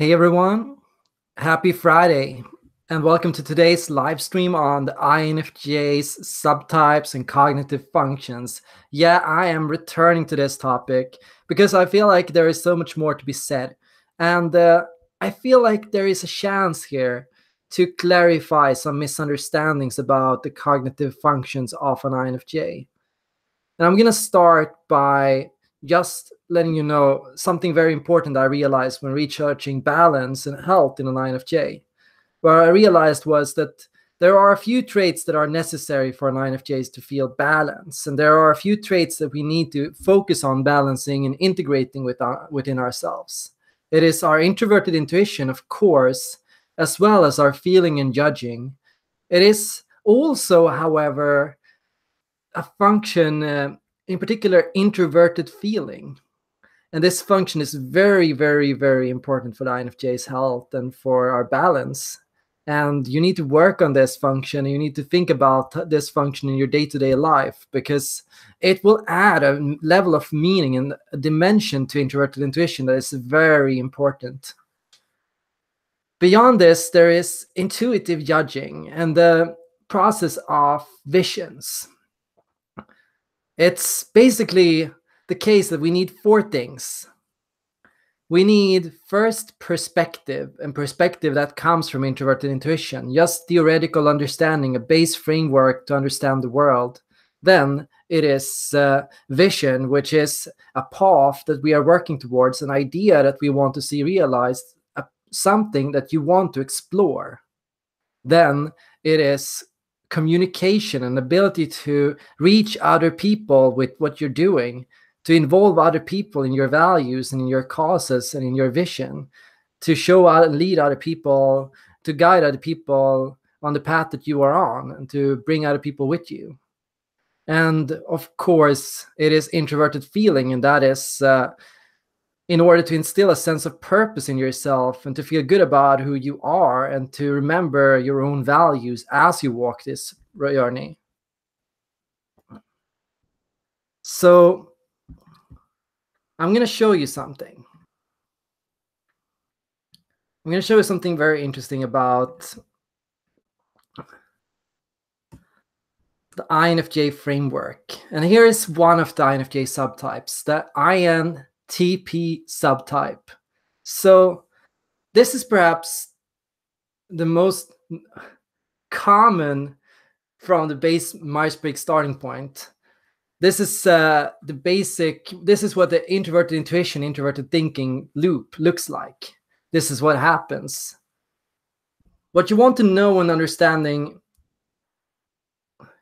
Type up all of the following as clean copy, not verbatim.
Hey everyone, happy Friday, and welcome to today's live stream on the INFJ's subtypes and cognitive functions. Yeah, I am returning to this topic because I feel like there is so much more to be said, and I feel like there is a chance here to clarify some misunderstandings about the cognitive functions of an INFJ. And I'm going to start by just letting you know something very important I realized when researching balance and health in an INFJ. What I realized was that there are a few traits that are necessary for an INFJs to feel balance, and there are a few traits that we need to focus on balancing and integrating within ourselves. It is our introverted intuition, of course, as well as our feeling and judging. It is also, however, a function, in particular, introverted feeling. And this function is very, very, very important for the INFJ's health and for our balance. And you need to work on this function. You need to think about this function in your day-to-day life because it will add a level of meaning and a dimension to introverted intuition that is very important. Beyond this, there is intuitive judging and the process of visions. It's basically the case that we need four things. We need first perspective, and perspective that comes from introverted intuition, just theoretical understanding, a base framework to understand the world. Then it is vision, which is a path that we are working towards, an idea that we want to see realized, something that you want to explore. Then it is communication and ability to reach other people with what you're doing, to involve other people in your values and in your causes and in your vision, to show out and lead other people, to guide other people on the path that you are on, and to bring other people with you. And of course, it is introverted feeling, and that is in order to instill a sense of purpose in yourself and to feel good about who you are and to remember your own values as you walk this journey. So I'm going to show you something. I'm going to show you something very interesting about the INFJ framework. And here is one of the INFJ subtypes, the INTP subtype. So this is perhaps the most common from the base Myers-Briggs starting point. This is the basic, this is what the introverted intuition, introverted thinking loop looks like. This is what happens. What you want to know when understanding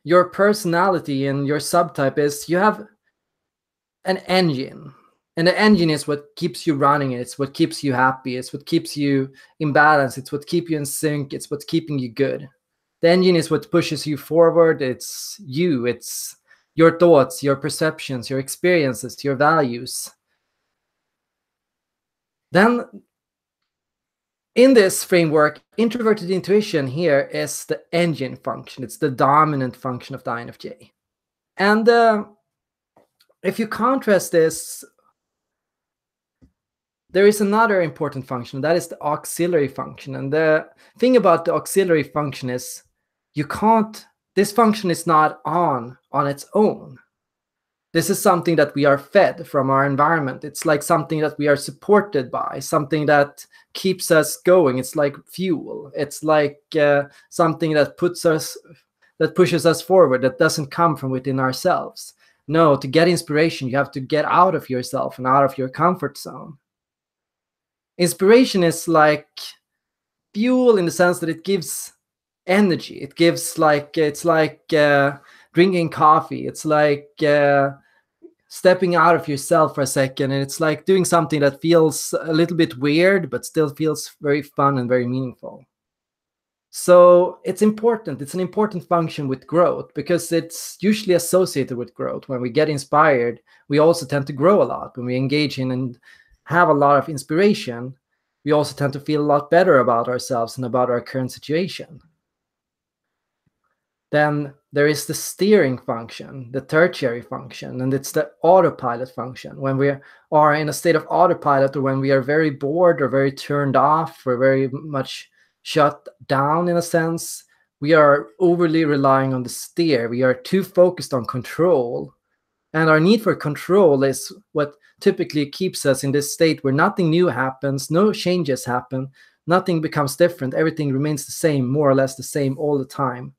your personality and your subtype is you have an engine. And the engine is what keeps you running. It's what keeps you happy. It's what keeps you in balance. It's what keeps you in sync. It's what's keeping you good. The engine is what pushes you forward. It's you. It's your thoughts, your perceptions, your experiences, your values. Then in this framework, introverted intuition here is the engine function. It's the dominant function of the INFJ. And if you contrast this, there is another important function, that is the auxiliary function. And the thing about the auxiliary function is this function is not on its own. This is something that we are fed from our environment. It's like something that we are supported by, something that keeps us going. It's like fuel. It's like something that pushes us forward, that doesn't come from within ourselves. No, to get inspiration, you have to get out of yourself and out of your comfort zone. Inspiration is like fuel in the sense that it gives energy. It gives it's like drinking coffee. It's like stepping out of yourself for a second, and it's like doing something that feels a little bit weird but still feels very fun and very meaningful. So it's important. It's an important function with growth because it's usually associated with growth. When we get inspired, we also tend to grow a lot. When we engage in and have a lot of inspiration, we also tend to feel a lot better about ourselves and about our current situation. Then there is the steering function, the tertiary function, and it's the autopilot function. When we are in a state of autopilot, or when we are very bored or very turned off or very much shut down in a sense, we are overly relying on the steer. We are too focused on control. And our need for control is what typically keeps us in this state where nothing new happens, no changes happen, nothing becomes different, everything remains the same, more or less the same all the time.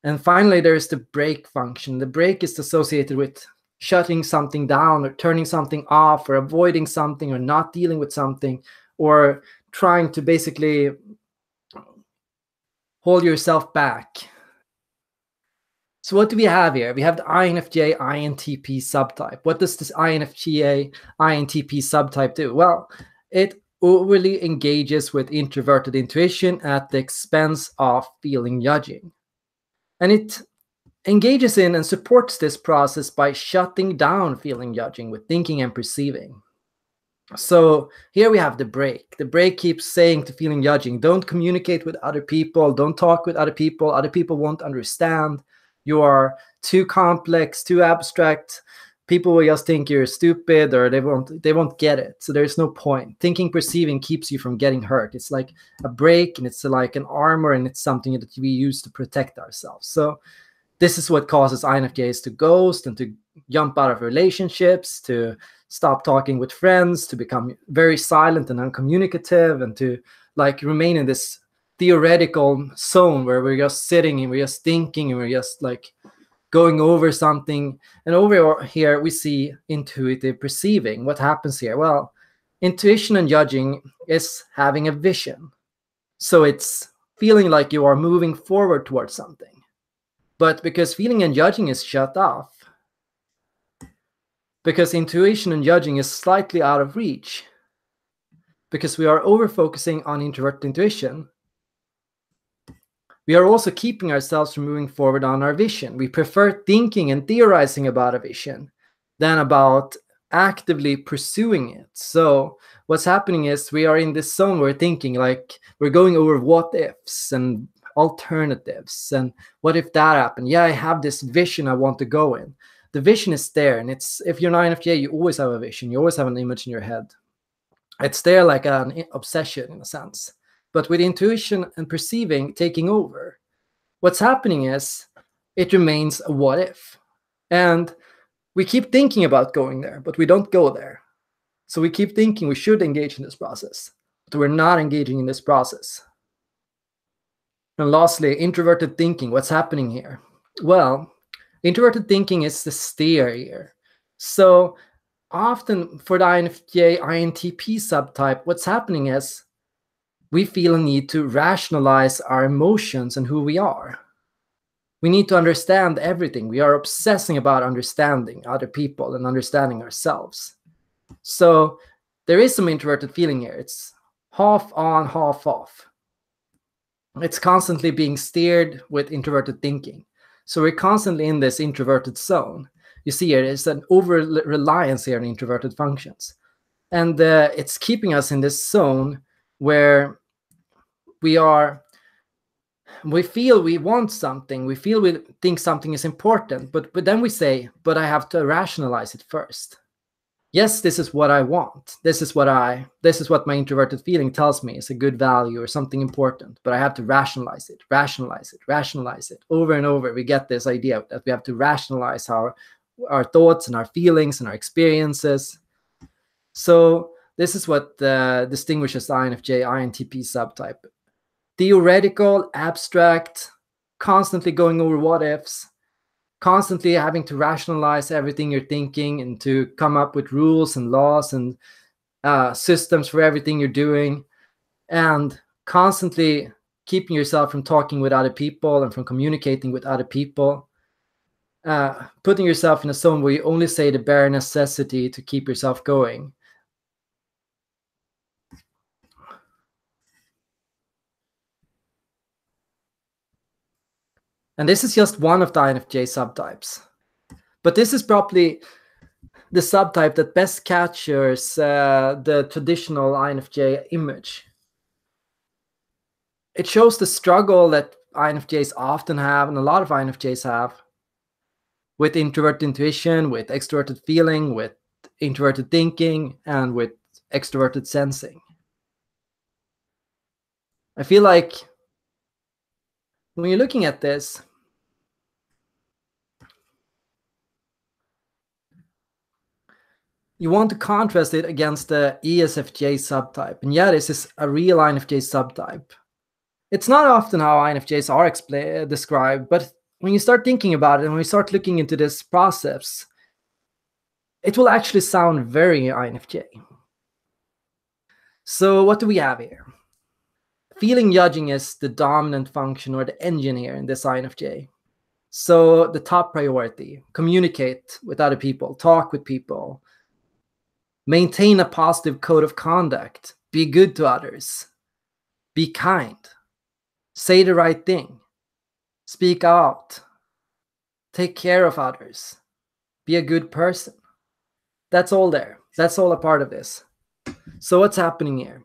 And finally, there is the brake function. The brake is associated with shutting something down or turning something off or avoiding something or not dealing with something or trying to basically hold yourself back. So what do we have here? We have the INFJ INTP subtype. What does this INFJ INTP subtype do? Well, it overly engages with introverted intuition at the expense of feeling judging. And it engages in and supports this process by shutting down feeling judging with thinking and perceiving. So here we have the brake. The brake keeps saying to feeling judging, don't communicate with other people, don't talk with other people won't understand. You are too complex, too abstract. People will just think you're stupid or they won't get it. So there's no point. Thinking, perceiving keeps you from getting hurt. It's like a brake and it's like an armor and it's something that we use to protect ourselves. So this is what causes INFJs to ghost and to jump out of relationships, to stop talking with friends, to become very silent and uncommunicative, and to like remain in this theoretical zone where we're just sitting and we're just thinking and we're just like going over something. And over here we see intuitive perceiving. What happens here? Well, intuition and judging is having a vision. So it's feeling like you are moving forward towards something. But because feeling and judging is shut off, because intuition and judging is slightly out of reach, because we are over-focusing on introverted intuition, we are also keeping ourselves from moving forward on our vision. We prefer thinking and theorizing about a vision than about actively pursuing it. So what's happening is we are in this zone where we're thinking like we're going over what ifs and alternatives and what if that happened. Yeah, I have this vision I want to go in. The vision is there, and it's, if you're an INFJ, you always have a vision. You always have an image in your head. It's there like an obsession in a sense. But with intuition and perceiving taking over, what's happening is it remains a what if. And we keep thinking about going there, but we don't go there. So we keep thinking we should engage in this process, but we're not engaging in this process. And lastly, introverted thinking. What's happening here? Well, introverted thinking is the steer here. So often for the INFJ INTP subtype, what's happening is we feel a need to rationalize our emotions and who we are. We need to understand everything. We are obsessing about understanding other people and understanding ourselves. So there is some introverted feeling here. It's half on, half off. It's constantly being steered with introverted thinking. So we're constantly in this introverted zone. You see here, there's an over-reliance here on introverted functions. And it's keeping us in this zone where we feel we want something, we feel we think something is important, but then we say, but I have to rationalize it first. Yes, this is what I want. This is what my introverted feeling tells me is a good value or something important, but I have to rationalize it. Over and over, we get this idea that we have to rationalize our thoughts and our feelings and our experiences. So this is what distinguishes INFJ INTP subtype. Theoretical, abstract, constantly going over what ifs, constantly having to rationalize everything you're thinking and to come up with rules and laws and systems for everything you're doing, and constantly keeping yourself from talking with other people and from communicating with other people, putting yourself in a zone where you only say the bare necessity to keep yourself going. And this is just one of the INFJ subtypes. But this is probably the subtype that best captures the traditional INFJ image. It shows the struggle that INFJs often have, and a lot of INFJs have, with introverted intuition, with extroverted feeling, with introverted thinking, and with extroverted sensing. I feel like when you're looking at this, you want to contrast it against the ESFJ subtype. And yeah, this is a real INFJ subtype. It's not often how INFJs are described, but when you start thinking about it and when you start looking into this process, it will actually sound very INFJ. So what do we have here? Feeling judging is the dominant function or the engine here in this INFJ. So the top priority, communicate with other people, talk with people, maintain a positive code of conduct, be good to others, be kind, say the right thing, speak out, take care of others, be a good person. That's all there. That's all a part of this. So what's happening here?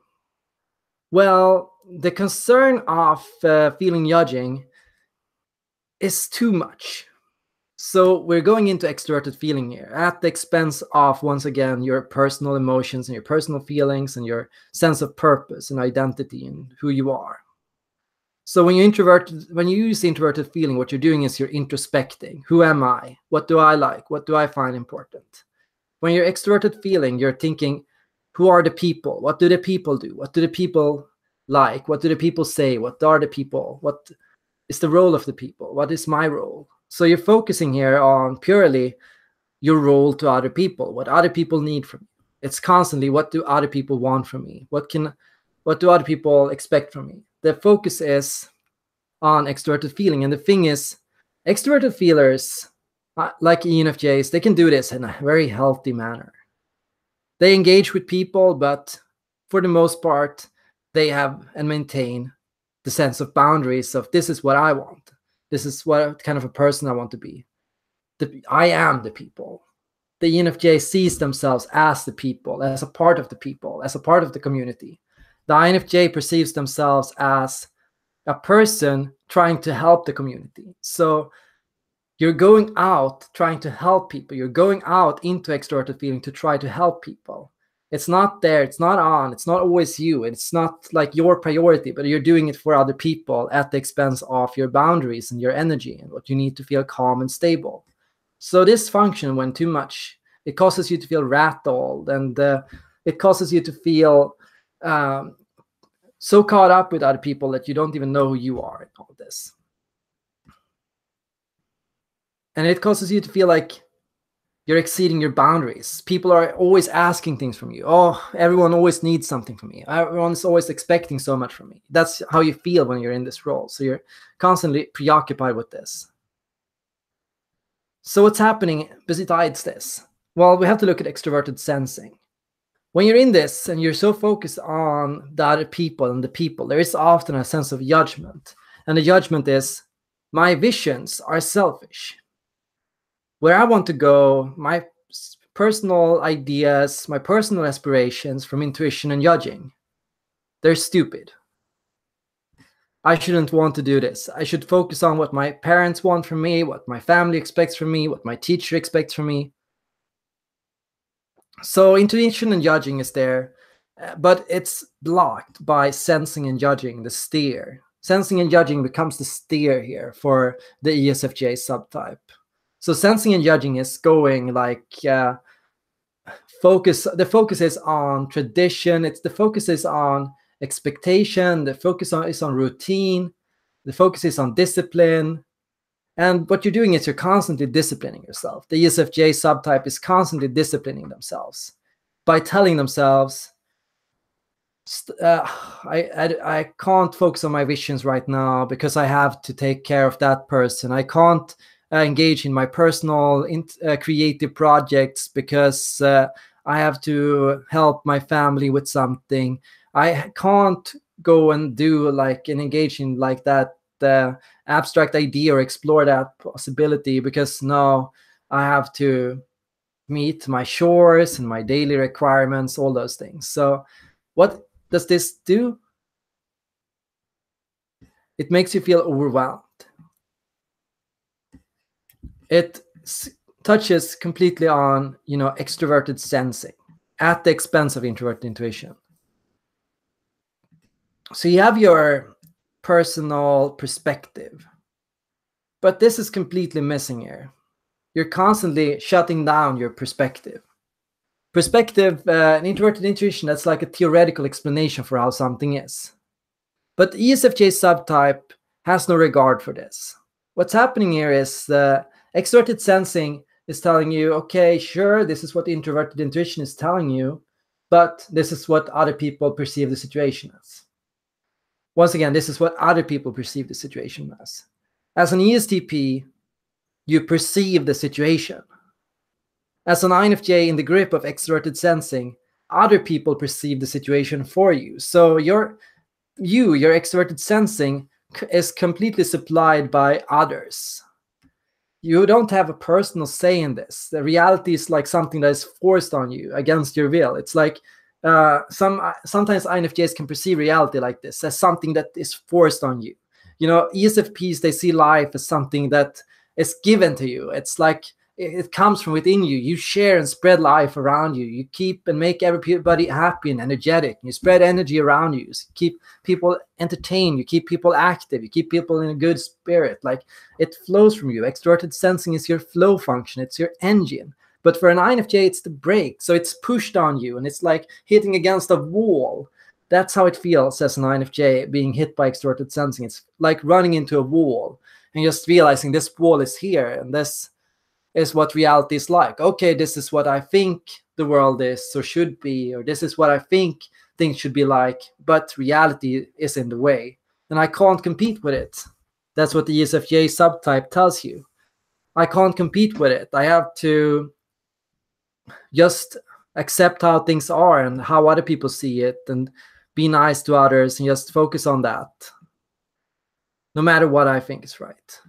Well, the concern of feeling judging is too much. So we're going into extroverted feeling here at the expense of, once again, your personal emotions and your personal feelings and your sense of purpose and identity and who you are. So when you use introverted feeling, what you're doing is you're introspecting. Who am I? What do I like? What do I find important? When you're extroverted feeling, you're thinking, who are the people? What do the people do? What do the people like? What do the people say? What are the people? What is the role of the people? What is my role? So you're focusing here on purely your role to other people, what other people need from you. It's constantly, what do other people want from me? What do other people expect from me? The focus is on extroverted feeling. And the thing is, extroverted feelers, like ENFJs, they can do this in a very healthy manner. They engage with people, but for the most part, they have and maintain the sense of boundaries of, this is what I want. This is what kind of a person I want to be. I am the people. The ENFJ sees themselves as the people, as a part of the people, as a part of the community. The INFJ perceives themselves as a person trying to help the community. So you're going out trying to help people. You're going out into extroverted feeling to try to help people. It's not there. It's not on. It's not always you. It's not like your priority, but you're doing it for other people at the expense of your boundaries and your energy and what you need to feel calm and stable. So this function, when too much, it causes you to feel rattled, and it causes you to feel so caught up with other people that you don't even know who you are in all this. And it causes you to feel like you're exceeding your boundaries. People are always asking things from you. Oh, everyone always needs something from me. Everyone's always expecting so much from me. That's how you feel when you're in this role. So you're constantly preoccupied with this. So what's happening besides this? Well, we have to look at extroverted sensing. When you're in this and you're so focused on the other people and the people, there is often a sense of judgment. And the judgment is, my visions are selfish. Where I want to go, my personal ideas, my personal aspirations from intuition and judging, they're stupid. I shouldn't want to do this. I should focus on what my parents want from me, what my family expects from me, what my teacher expects from me. So intuition and judging is there, but it's blocked by sensing and judging, the steer. Sensing and judging becomes the steer here for the ESFJ subtype. So sensing and judging is going like focus. The focus is on tradition. The focus is on expectation. The focus is on routine. The focus is on discipline. And what you're doing is you're constantly disciplining yourself. The ESFJ subtype is constantly disciplining themselves by telling themselves, I can't focus on my visions right now because I have to take care of that person. I can't engage in my personal creative projects because I have to help my family with something. I can't go and do like and engage in like that abstract idea or explore that possibility because now I have to meet my chores and my daily requirements, all those things. So what does this do? It makes you feel overwhelmed. It touches completely on, extroverted sensing at the expense of introverted intuition. So you have your personal perspective, but this is completely missing here. You're constantly shutting down your perspective. Perspective, an introverted intuition, that's like a theoretical explanation for how something is. But ESFJ subtype has no regard for this. What's happening here is extroverted sensing is telling you, okay, sure, this is what introverted intuition is telling you, but this is what other people perceive the situation as. Once again, this is what other people perceive the situation as. As an ESTP, you perceive the situation. As an INFJ in the grip of extroverted sensing, other people perceive the situation for you. So your extroverted sensing is completely supplied by others. You don't have a personal say in this. The reality is like something that is forced on you against your will. It's like sometimes INFJs can perceive reality like this, as something that is forced on you. ESFPs, they see life as something that is given to you. It's like it comes from within you. You share and spread life around you. You keep and make everybody happy and energetic. You spread energy around you. You keep people entertained. You keep people active. You keep people in a good spirit. Like, it flows from you. Extroverted sensing is your flow function. It's your engine. But for an INFJ, it's the brake. So it's pushed on you, and it's like hitting against a wall. That's how it feels as an INFJ being hit by extroverted sensing. It's like running into a wall and just realizing this wall is here, and this is what reality is like. Okay, this is what I think the world is or should be, or this is what I think things should be like, but reality is in the way, and I can't compete with it. That's what the ESFJ subtype tells you. I can't compete with it. I have to just accept how things are and how other people see it, and be nice to others, and just focus on that, no matter what I think is right.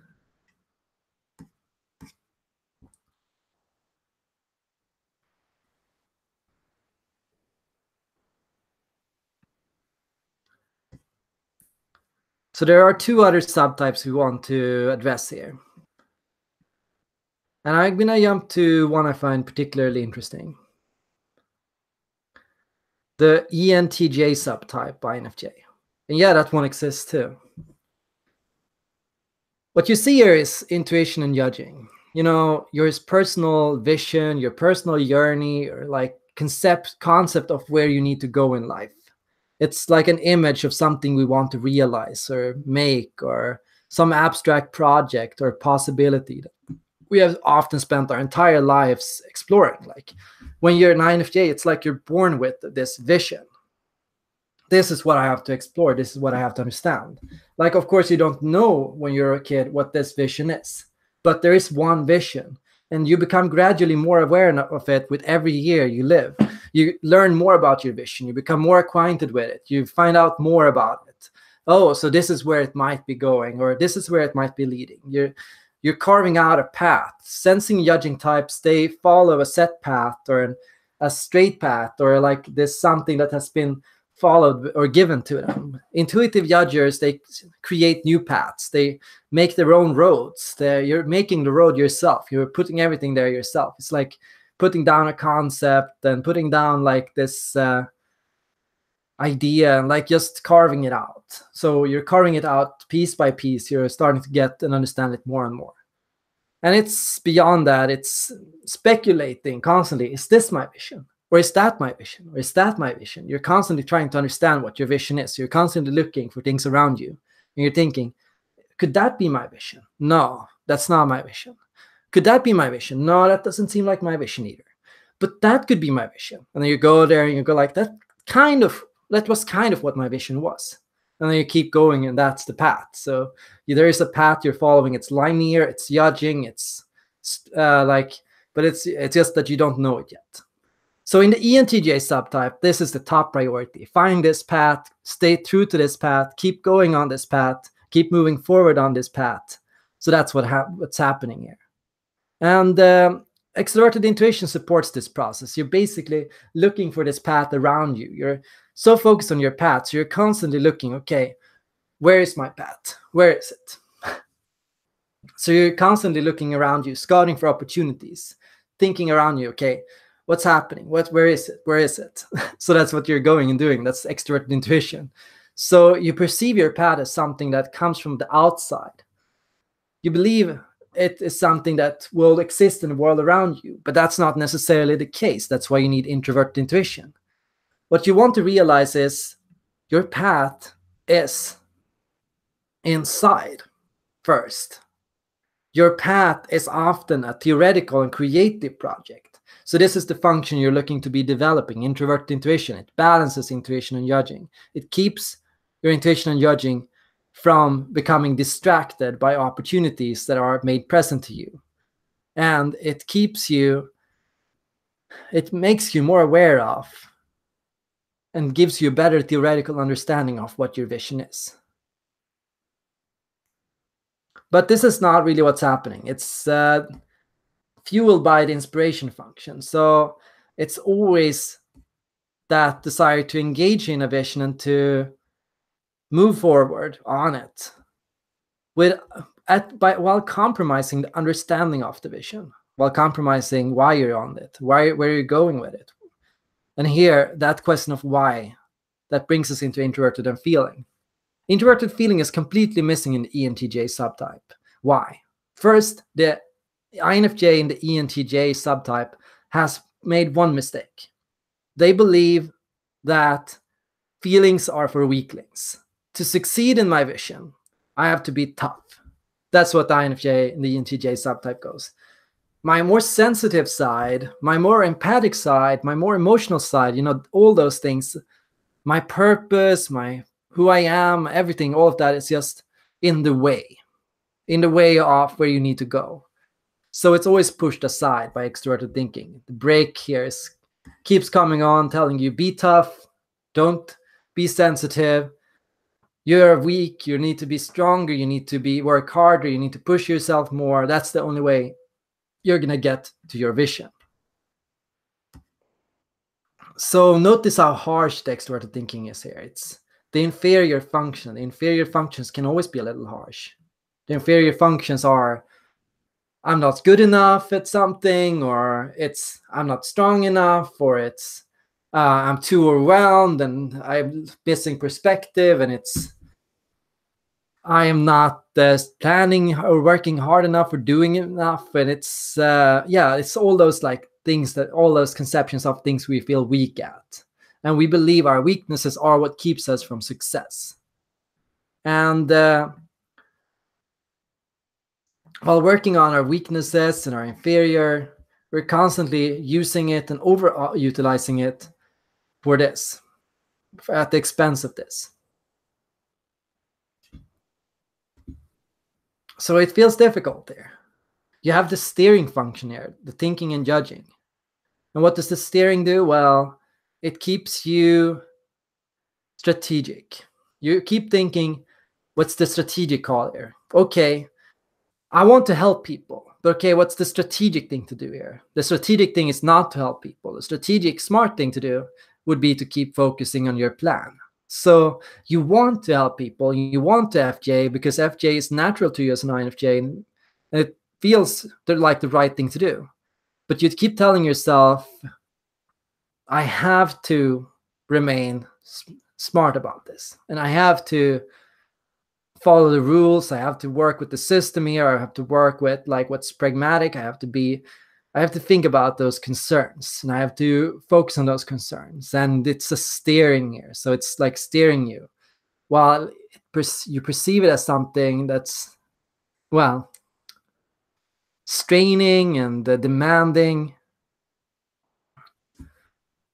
So there are two other subtypes we want to address here. And I'm going to jump to one I find particularly interesting. The ENTJ subtype by INFJ. And yeah, that one exists too. What you see here is intuition and judging. Your personal vision, your personal journey, or like concept of where you need to go in life. It's like an image of something we want to realize or make, or some abstract project or possibility that we have often spent our entire lives exploring. Like, when you're an INFJ, it's like you're born with this vision. This is what I have to explore. This is what I have to understand. Like, of course, you don't know when you're a kid what this vision is, but there is one vision, and you become gradually more aware of it with every year you live. You learn more about your vision. You become more acquainted with it. You find out more about it. Oh, so this is where it might be going, or this is where it might be leading. You're carving out a path. Sensing judging types, they follow a set path, or a straight path, or like this something that has been followed or given to them. Intuitive judgers, they create new paths. They make their own roads. You're making the road yourself. You're putting everything there yourself. It's like putting down a concept and putting down like this idea, and like just carving it out. So you're carving it out piece by piece. You're starting to get and understand it more and more. And it's beyond that. It's speculating constantly. Is this my vision? Or is that my vision? Or is that my vision? You're constantly trying to understand what your vision is. You're constantly looking for things around you. And you're thinking, could that be my vision? No, that's not my vision. Could that be my vision? No, that doesn't seem like my vision either. But that could be my vision. And then you go there and you go like, that was kind of what my vision was. And then you keep going, and that's the path. So there is a path you're following. It's linear, it's judging, but it's just that you don't know it yet. So in the ENTJ subtype, this is the top priority. Find this path, stay true to this path, keep going on this path, keep moving forward on this path. So that's what's happening here. And extroverted intuition supports this process. You're basically looking for this path around you. You're so focused on your path, so you're constantly looking, okay, where is my path? Where is it? So you're constantly looking around you, scouting for opportunities, thinking around you, okay, what's happening? Where is it? Where is it? So that's what you're going and doing. That's extroverted intuition. So you perceive your path as something that comes from the outside. You believe it is something that will exist in the world around you, but that's not necessarily the case. That's why you need introverted intuition. What you want to realize is your path is inside first. Your path is often a theoretical and creative project. So this is the function you're looking to be developing, introverted intuition. It balances intuition and judging. It keeps your intuition and judging from becoming distracted by opportunities that are made present to you. And it makes you more aware of and gives you a better theoretical understanding of what your vision is. But this is not really what's happening. It's fueled by the inspiration function. So it's always that desire to engage in a vision and to move forward on it while compromising the understanding of the vision, while compromising why you're on it, where you're going with it. And here, that question of why, that brings us into introverted and feeling. Introverted feeling is completely missing in the ENTJ subtype. Why? First, the INFJ in the ENTJ subtype has made one mistake. They believe that feelings are for weaklings. To succeed in my vision, I have to be tough. That's what the INFJ in the ENTJ subtype goes. My more sensitive side, my more empathic side, my more emotional side, all those things, my purpose, who I am, everything, all of that is just in the way of where you need to go. So it's always pushed aside by extroverted thinking. The brake here keeps coming on, telling you, be tough, don't be sensitive, you're weak, you need to be stronger, you need to work harder, you need to push yourself more. That's the only way you're going to get to your vision. So notice how harsh the extroverted thinking is here. It's the inferior function. The inferior functions can always be a little harsh. The inferior functions are, I'm not good enough at something, or it's I'm not strong enough, or it's I'm too overwhelmed and I'm missing perspective, and it's I am not planning or working hard enough or doing enough, and it's it's all those things, all those conceptions of things we feel weak at, and we believe our weaknesses are what keeps us from success. And while working on our weaknesses and our inferior, we're constantly using it and overutilizing it for this, at the expense of this. So it feels difficult there. You have the steering function here, the thinking and judging. And what does the steering do? Well, it keeps you strategic. You keep thinking, what's the strategic call here? Okay, I want to help people. But okay, what's the strategic thing to do here? The strategic thing is not to help people. The strategic smart thing to do would be to keep focusing on your plan. So you want to help people, you want to FJ because FJ is natural to you as an INFJ, and it feels like the right thing to do. But you keep telling yourself, I have to remain smart about this, and I have to follow the rules. I have to work with the system here. I have to work with what's pragmatic. I have to think about those concerns, and I have to focus on those concerns. And it's a steering here. So it's like steering you. While you perceive it as something that's, well, straining and demanding,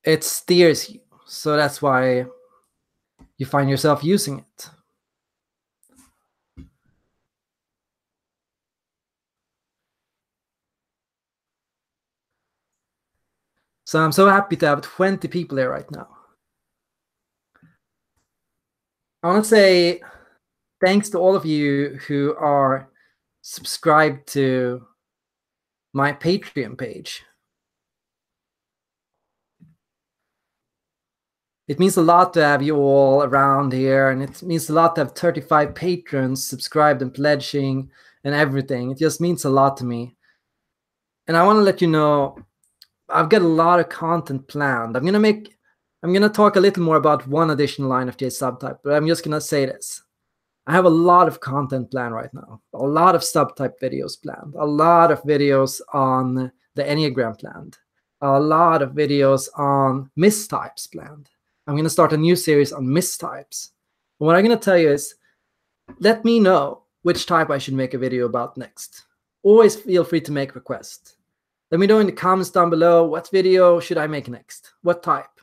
it steers you. So that's why you find yourself using it. So I'm so happy to have 20 people here right now. I want to say thanks to all of you who are subscribed to my Patreon page. It means a lot to have you all around here, and it means a lot to have 35 patrons subscribed and pledging and everything. It just means a lot to me. And I want to let you know, I've got a lot of content planned. I'm gonna talk a little more about one additional INFJ subtype, but I'm just gonna say this. I have a lot of content planned right now, a lot of subtype videos planned, a lot of videos on the Enneagram planned, a lot of videos on mistypes planned. I'm going to start a new series on mistypes. And what I'm going to tell you is, let me know which type I should make a video about next. Always feel free to make requests. Let me know in the comments down below, what video should I make next? What type?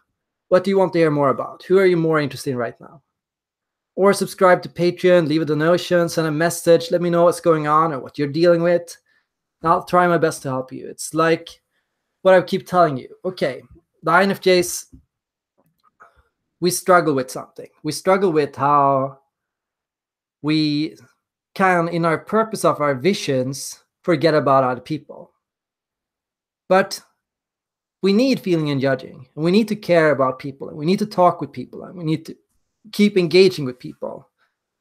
What do you want to hear more about? Who are you more interested in right now? Or subscribe to Patreon, leave a donation, send a message, let me know what's going on or what you're dealing with. I'll try my best to help you. It's like what I keep telling you. Okay, the INFJs, we struggle with something. We struggle with how we can, in our purpose of our visions, forget about other people. But we need feeling and judging, and we need to care about people, and we need to talk with people, and we need to keep engaging with people,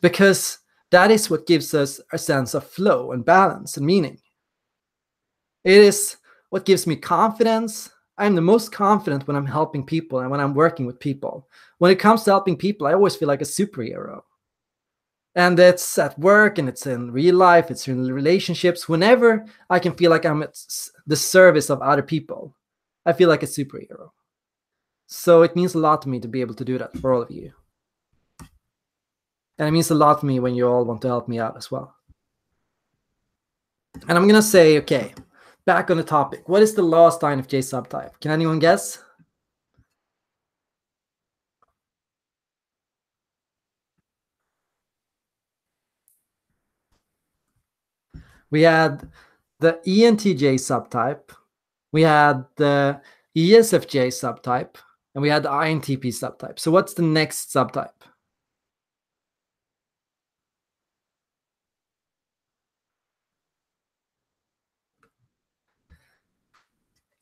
because that is what gives us a sense of flow and balance and meaning. It is what gives me confidence. I'm the most confident when I'm helping people and when I'm working with people. When it comes to helping people, I always feel like a superhero. And it's at work, and it's in real life, it's in relationships. Whenever I can feel like I'm at the service of other people, I feel like a superhero. So it means a lot to me to be able to do that for all of you. And it means a lot to me when you all want to help me out as well. And I'm going to say, okay, back on the topic. What is the last INFJ subtype? Can anyone guess? We had the ENTJ subtype, we had the ESFJ subtype, and we had the INTP subtype. So what's the next subtype?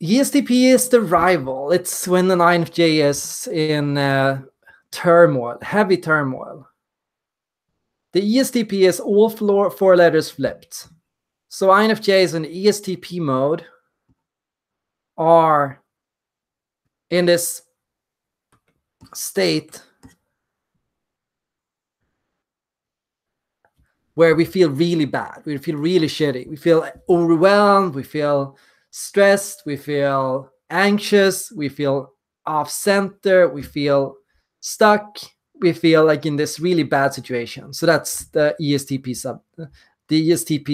ESTP is the rival. It's when an INFJ is in turmoil, heavy turmoil. The ESTP is all four letters flipped. So INFJs in ESTP mode are in this state where we feel really bad, we feel really shitty, we feel overwhelmed, we feel stressed, we feel anxious, we feel off center, we feel stuck, we feel like in this really bad situation. So that's the ESTP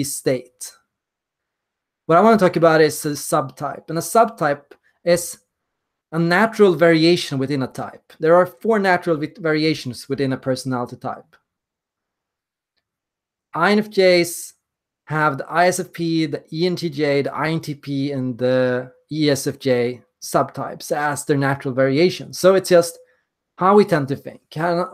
state. What I want to talk about is a subtype, and a subtype is a natural variation within a type. There are 4 natural variations within a personality type. INFJs have the ISFP, the ENTJ, the INTP, and the ESFJ subtypes as their natural variations. So it's just how we tend to think,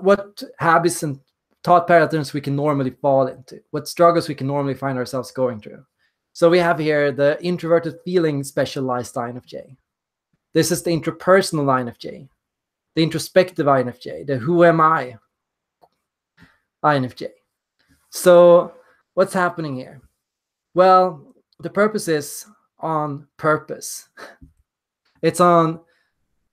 what habits and thought patterns we can normally fall into, what struggles we can normally find ourselves going through. So we have here the introverted feeling specialized INFJ. This is the intrapersonal INFJ, the introspective INFJ, the who am I INFJ. So what's happening here? Well, the purpose is on purpose. It's on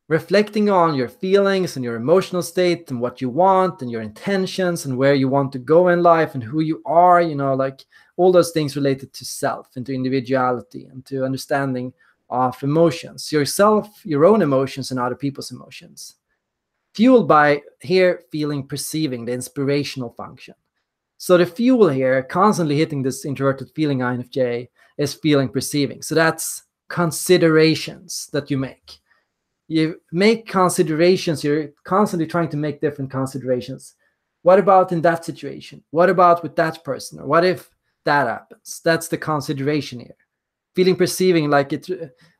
reflecting on your feelings and your emotional state and what you want and your intentions and where you want to go in life and who you are, like all those things related to self and to individuality and to understanding of emotions, yourself, your own emotions, and other people's emotions. Fueled by here feeling, perceiving, the inspirational function. So the fuel here, constantly hitting this introverted feeling INFJ, is feeling, perceiving. So that's considerations that you make. You make considerations, you're constantly trying to make different considerations. What about in that situation? What about with that person? Or what if that happens? That's the consideration here. Feeling, perceiving, like it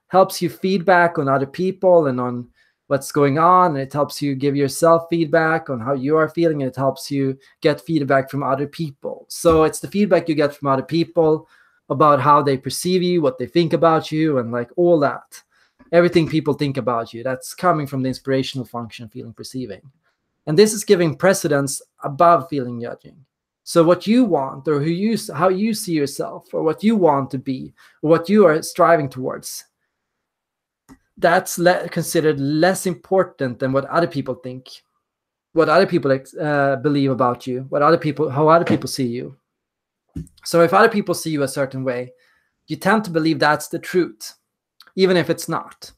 helps you feedback on other people and on what's going on, and it helps you give yourself feedback on how you are feeling, and it helps you get feedback from other people. So it's the feedback you get from other people about how they perceive you, what they think about you, and like all that. everything people think about you, that's coming from the inspirational function, feeling, perceiving. And this is giving precedence above feeling, judging. So what you want, or how you see yourself, or what you want to be, or what you are striving towards, that's considered less important than what other people think, what other people believe about you, how other people see you. So if other people see you a certain way, you tend to believe that's the truth, even if it's not,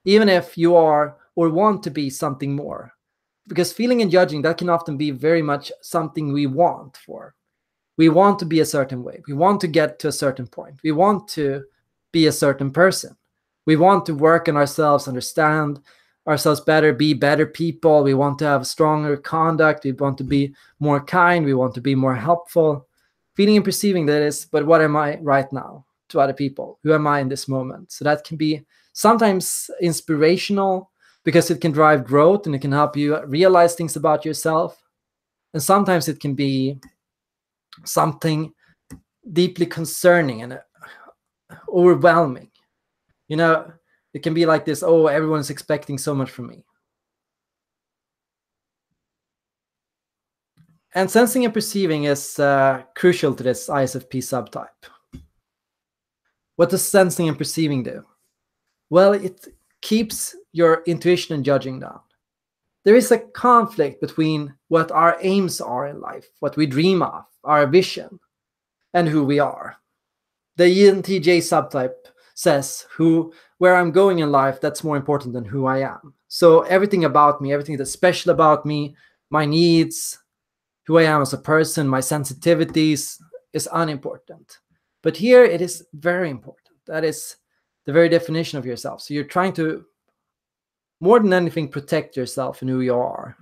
even if you are or want to be something more. Because feeling and judging, that can often be very much something we want for. We want to be a certain way. We want to get to a certain point. We want to be a certain person. We want to work on ourselves, understand ourselves better, be better people. We want to have stronger conduct. We want to be more kind. We want to be more helpful. Feeling and perceiving, that is, but what am I right now to other people? Who am I in this moment? So that can be sometimes inspirational, because it can drive growth and it can help you realize things about yourself. And sometimes it can be something deeply concerning and overwhelming. It can be like this, oh, everyone's expecting so much from me. And sensing and perceiving is crucial to this ISFP subtype. What does sensing and perceiving do? Well, it keeps your intuition and judging down. There is a conflict between what our aims are in life, what we dream of, our vision, and who we are. The INTJ subtype says where I'm going in life, that's more important than who I am. So everything about me, everything that's special about me, my needs, who I am as a person, my sensitivities, is unimportant. But here it is very important. That is the very definition of yourself. So you're trying to, more than anything, protect yourself and who you are.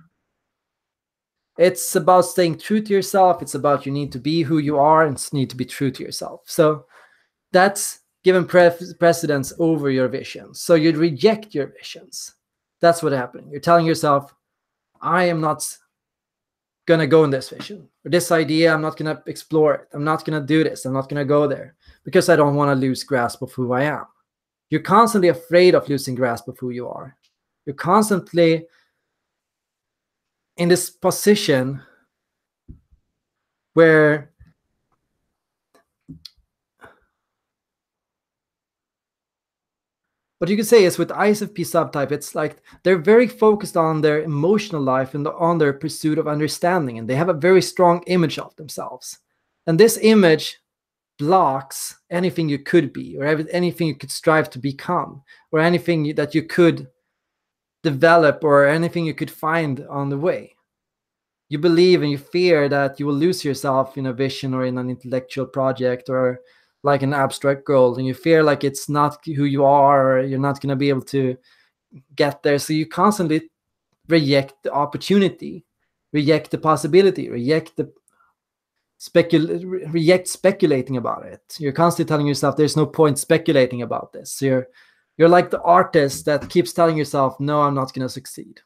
It's about staying true to yourself. It's about you need to be who you are and need to be true to yourself. So that's given precedence over your visions. So you'd reject your visions. That's what happened. You're telling yourself, I am not going to go in this vision or this idea. I'm not going to explore it. I'm not going to do this. I'm not going to go there because I don't want to lose grasp of who I am. You're constantly afraid of losing grasp of who you are. You're constantly in this position where what you could say is with ISFP subtype, it's like they're very focused on their emotional life and on their pursuit of understanding, and they have a very strong image of themselves. And this image blocks anything you could be, or anything you could strive to become, or anything that you could develop, or anything you could find on the way. You believe and you fear that you will lose yourself in a vision or in an intellectual project or like an abstract goal, and you fear like it's not who you are, or you're not going to be able to get there. So you constantly reject the opportunity, reject the possibility, reject speculating about it. You're constantly telling yourself there's no point speculating about this. So you're like the artist that keeps telling yourself, no, I'm not going to succeed.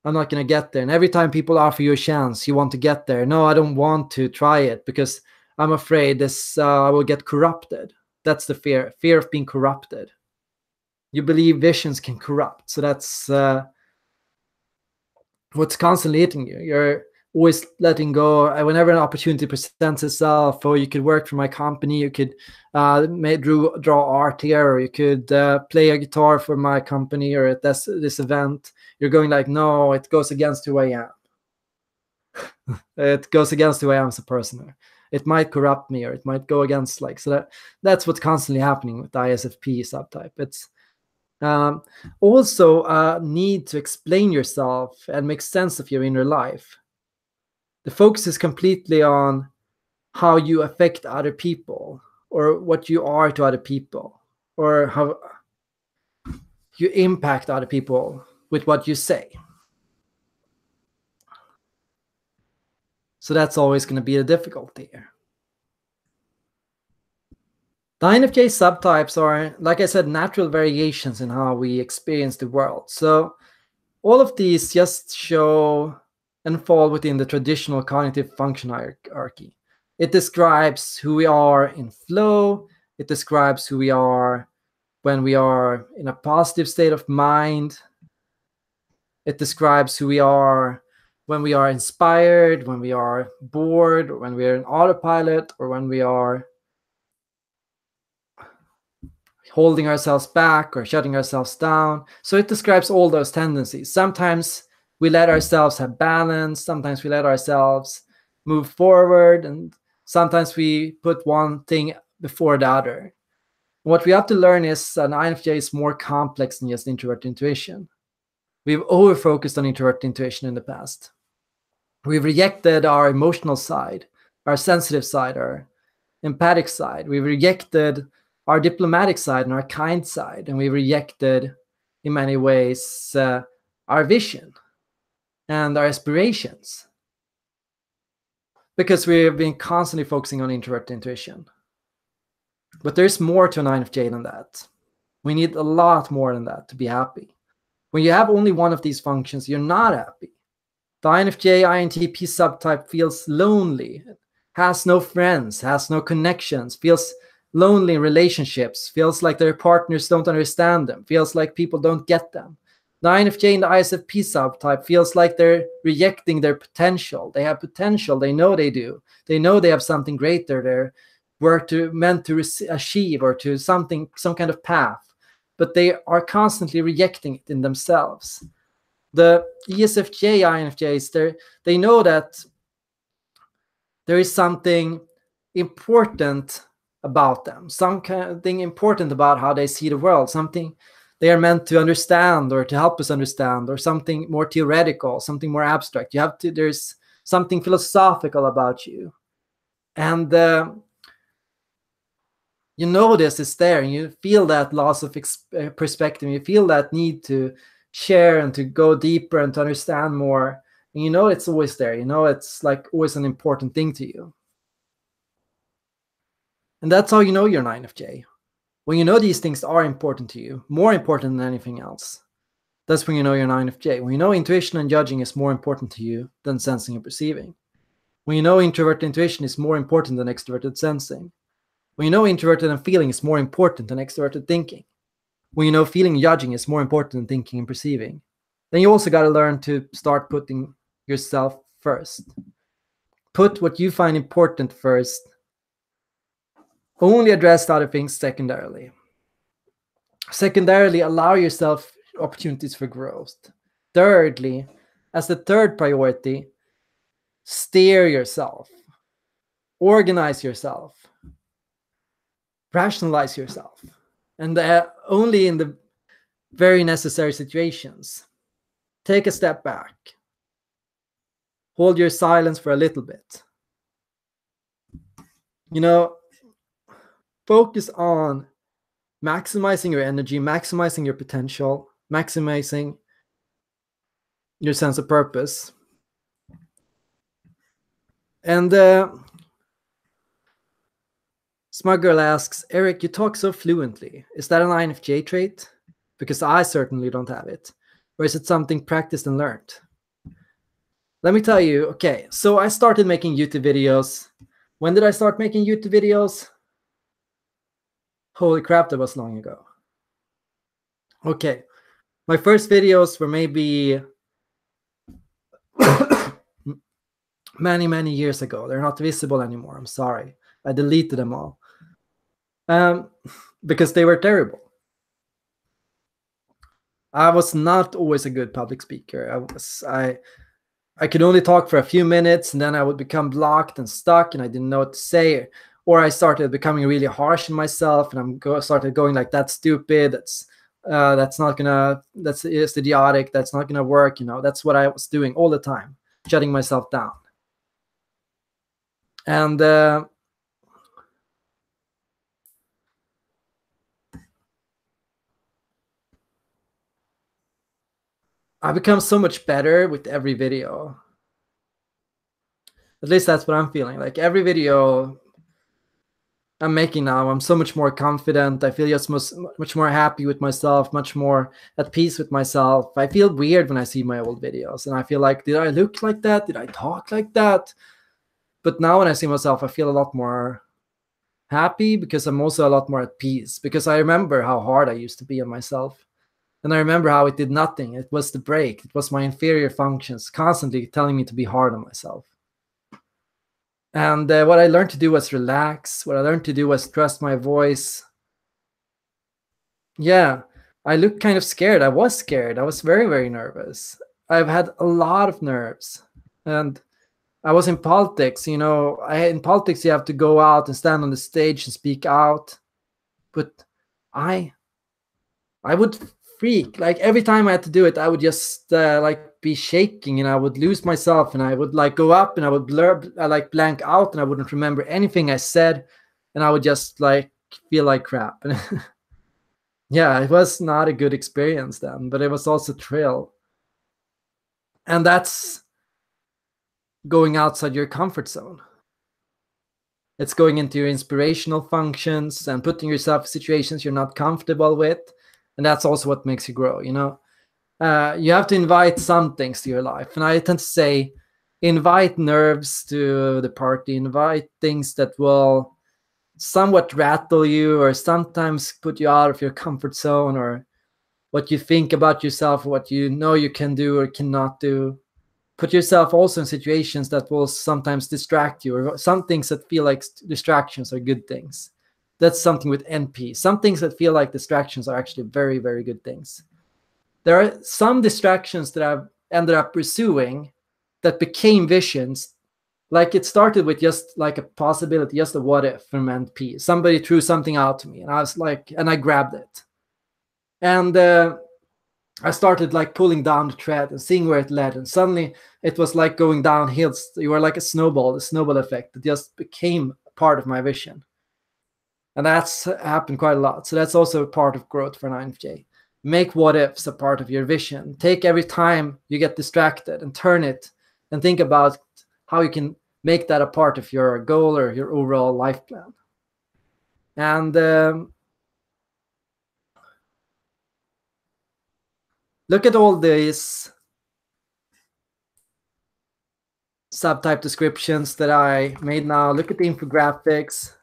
I'm not going to get there. And every time people offer you a chance, you want to get there. No, I don't want to try it because I'm afraid this will get corrupted. That's the fear of being corrupted. You believe visions can corrupt. So that's what's constantly hitting you. You're always letting go. Whenever an opportunity presents itself, or you could work for my company, you could draw art here, or you could play a guitar for my company, or at this event, you're going like, no, it goes against who I am. It goes against who I am as a person. It might corrupt me, or it might go against that's what's constantly happening with the ISFP subtype. It's also a need to explain yourself and make sense of your inner life. The focus is completely on how you affect other people, or what you are to other people, or how you impact other people with what you say. So that's always going to be a difficulty here. The INFJ subtypes are, like I said, natural variations in how we experience the world. So all of these just show and fall within the traditional cognitive function hierarchy. It describes who we are in flow. It describes who we are when we are in a positive state of mind. It describes who we are when we are inspired, when we are bored, or when we are in autopilot, or when we are holding ourselves back or shutting ourselves down. So it describes all those tendencies. Sometimes we let ourselves have balance, sometimes we let ourselves move forward, and sometimes we put one thing before the other. What we have to learn is an INFJ is more complex than just introvert intuition. We've over-focused on introvert intuition in the past. We've rejected our emotional side, our sensitive side, our empathic side. We've rejected our diplomatic side and our kind side, and we rejected, in many ways, our vision and our aspirations, because we've been constantly focusing on introvert intuition. But there's more to an INFJ than that. We need a lot more than that to be happy. When you have only one of these functions, you're not happy. The INFJ INTP subtype feels lonely, has no friends, has no connections, feels lonely in relationships, feels like their partners don't understand them, feels like people don't get them. The INFJ in the ISFP subtype feels like they're rejecting their potential. They have potential, they know they do. They know they have something greater they're meant to achieve, or to some kind of path, but they are constantly rejecting it in themselves. The ESFJ INFJs, they know that there is something important about them, something important about how they see the world, something they are meant to understand or to help us understand, or something more theoretical, something more abstract. There's something philosophical about you. And you know this is there, and you feel that loss of perspective, you feel that need to share and to go deeper and to understand more, and you know it's always there, you know it's like always an important thing to you. And that's how you know you're an INFJ. When you know these things are important to you, more important than anything else, that's when you know you're an INFJ. When you know intuition and judging is more important to you than sensing and perceiving. When you know introverted intuition is more important than extroverted sensing. When you know introverted and feeling is more important than extroverted thinking. When you know feeling and judging is more important than thinking and perceiving. Then you also got to learn to start putting yourself first. Put what you find important first. Only address other things secondarily. Secondarily, allow yourself opportunities for growth. Thirdly, as the third priority, steer yourself. Organize yourself. Rationalize yourself. And only in the very necessary situations. Take a step back. Hold your silence for a little bit. You know, focus on maximizing your energy, maximizing your potential, maximizing your sense of purpose. And Smug Girl asks, Erik, you talk so fluently. Is that an INFJ trait? Because I certainly don't have it. Or is it something practiced and learned? Let me tell you, okay, so I started making YouTube videos. When did I start making YouTube videos? Holy crap, that was long ago. Okay, my first videos were maybe many years ago. They're not visible anymore. I'm sorry. I deleted them all. Because they were terrible. I was not always a good public speaker. I could only talk for a few minutes, and then I would become blocked and stuck, and I didn't know what to say. Or I started becoming really harsh on myself, and started going like, "That's stupid. That's not gonna. That's idiotic. That's not gonna work." You know, that's what I was doing all the time, shutting myself down. And I become so much better with every video. At least that's what I'm feeling. Like every video I'm making now, I'm so much more confident. I feel just much more happy with myself, much more at peace with myself. I feel weird when I see my old videos, and I feel like, did I look like that? Did I talk like that? But now when I see myself, I feel a lot more Happy because I'm also a lot more at peace, because I remember how hard I used to be on myself. And I remember how it did nothing. It was the break. It was my inferior functions constantly telling me to be hard on myself. And what I learned to do was relax. What I learned to do was trust my voice. Yeah, I looked kind of scared. I was scared. I was very, very nervous. I've had a lot of nerves. And I was in politics. In politics, you have to go out and stand on the stage and speak out. But I I would freak. Like every time I had to do it, I would just like be shaking, and I would lose myself, and I would like go up and I would like blank out, and I wouldn't remember anything I said, and I would just like feel like crap. And yeah, it was not a good experience then, but it was also thrill. And that's going outside your comfort zone. It's going into your inspirational functions and putting yourself in situations you're not comfortable with. And that's also what makes you grow, you have to invite some things to your life. And I tend to say, invite nerves to the party, invite things that will somewhat rattle you or sometimes put you out of your comfort zone, or what you think about yourself, what you know you can do or cannot do. Put yourself also in situations that will sometimes distract you, or some things that feel like distractions are good things. That's something with NP. Some things that feel like distractions are actually very, very good things. There are some distractions that I've ended up pursuing that became visions. Like it started with just like a possibility, just a what if from NP. Somebody threw something out to me, and I was like, and I grabbed it. And I started like pulling down the thread and seeing where it led. And suddenly it was like going downhill. You were like a snowball effect that just became part of my vision. And that's happened quite a lot. So that's also a part of growth for an INFJ. Make what ifs a part of your vision. Take every time you get distracted and turn it and think about how you can make that a part of your goal or your overall life plan. And look at all these subtype descriptions that I made now. Look at the infographics.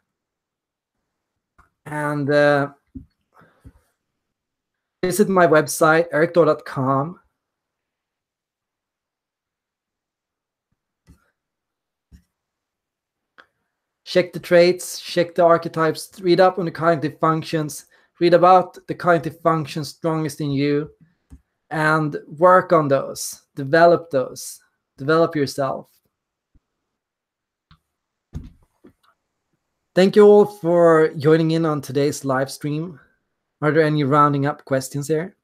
And visit my website, erikthor.com. Check the traits, check the archetypes, read up on the cognitive functions, read about the cognitive functions strongest in you, and work on those, develop yourself. Thank you all for joining in on today's live stream. Are there any rounding up questions here?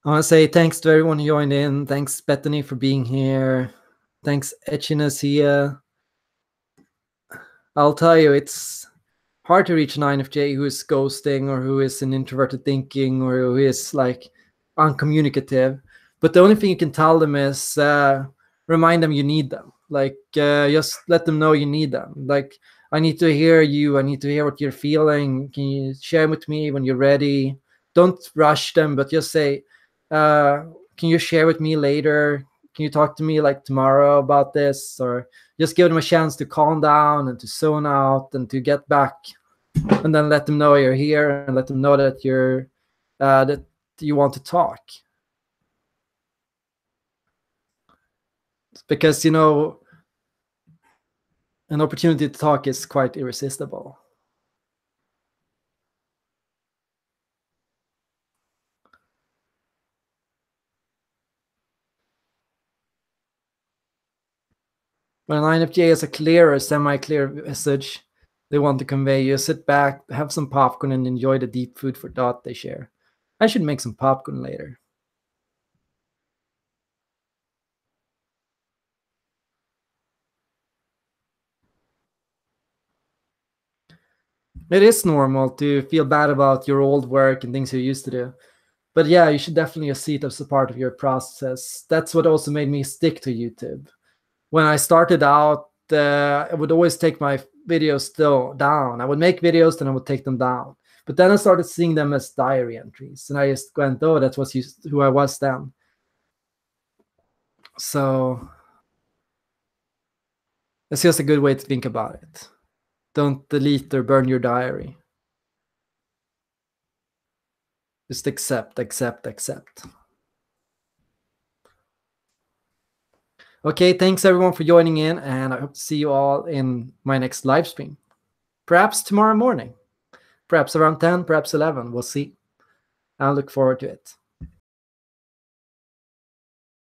I want to say thanks to everyone who joined in. Thanks, Bethany, for being here. Thanks, Echinacea. I'll tell you, it's hard to reach an INFJ who is ghosting, or who is in introverted thinking, or who is like uncommunicative. But the only thing you can tell them is remind them you need them. Like just let them know you need them. Like, I need to hear you. I need to hear what you're feeling. Can you share with me when you're ready? Don't rush them, but just say, can you share with me later? Can you talk to me like tomorrow about this? Or just give them a chance to calm down and to zone out and to get back, and then let them know you're here, and let them know that you're that you want to talk. Because an opportunity to talk is quite irresistible. When an INFJ has a clear or semi-clear message they want to convey, you sit back, have some popcorn, and enjoy the deep food for thought they share. I should make some popcorn later. It is normal to feel bad about your old work and things you used to do. But yeah, you should definitely see it as a part of your process. That's what also made me stick to YouTube. When I started out, I would always take my videos still down. I would make videos, then I would take them down. But then I started seeing them as diary entries, and I just went, oh, that was who I was then. So it's just a good way to think about it. Don't delete or burn your diary. Just accept, accept, accept. Okay, thanks everyone for joining in, and I hope to see you all in my next live stream. Perhaps tomorrow morning, perhaps around 10, perhaps 11. We'll see. I'll look forward to it.